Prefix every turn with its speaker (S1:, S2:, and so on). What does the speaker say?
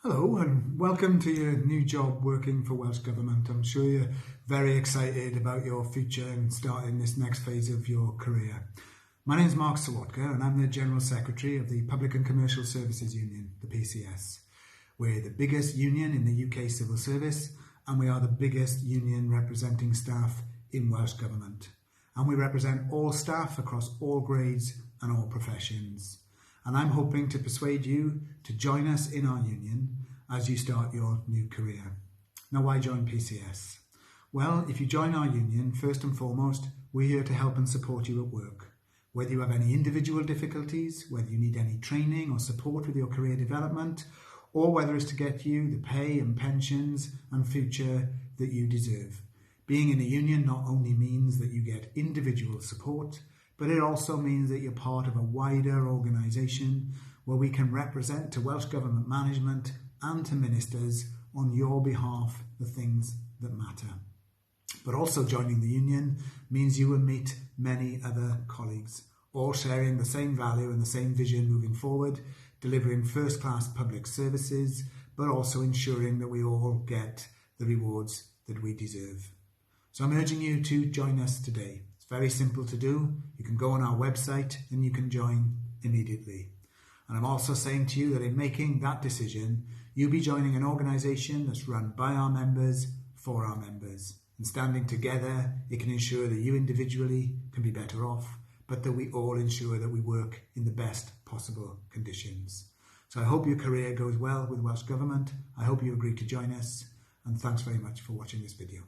S1: Hello and welcome to your new job working for Welsh Government. I'm sure you're very excited about your future and starting this next phase of your career. My name is Mark Serwotka and I'm the General Secretary of the Public and Commercial Services Union, the PCS. We're the biggest union in the UK civil service and we are the biggest union representing staff in Welsh Government. And we represent all staff across all grades and all professions. And I'm hoping to persuade you to join us in our union as you start your new career. Now, why join PCS? Well, if you join our union, first and foremost, we're here to help and support you at work. Whether you have any individual difficulties, whether you need any training or support with your career development, or whether it's to get you the pay and pensions and future that you deserve. Being in a union not only means that you get individual support, but it also means that you're part of a wider organisation where we can represent to Welsh Government management and to ministers on your behalf the things that matter. But also joining the union means you will meet many other colleagues, all sharing the same value and the same vision moving forward, delivering first-class public services, but also ensuring that we all get the rewards that we deserve. So I'm urging you to join us today. It's very simple to do. You can go on our website and you can join immediately. And I'm also saying to you that in making that decision, you'll be joining an organisation that's run by our members, for our members. And standing together, it can ensure that you individually can be better off, but that we all ensure that we work in the best possible conditions. So I hope your career goes well with Welsh Government. I hope you agree to join us. And thanks very much for watching this video.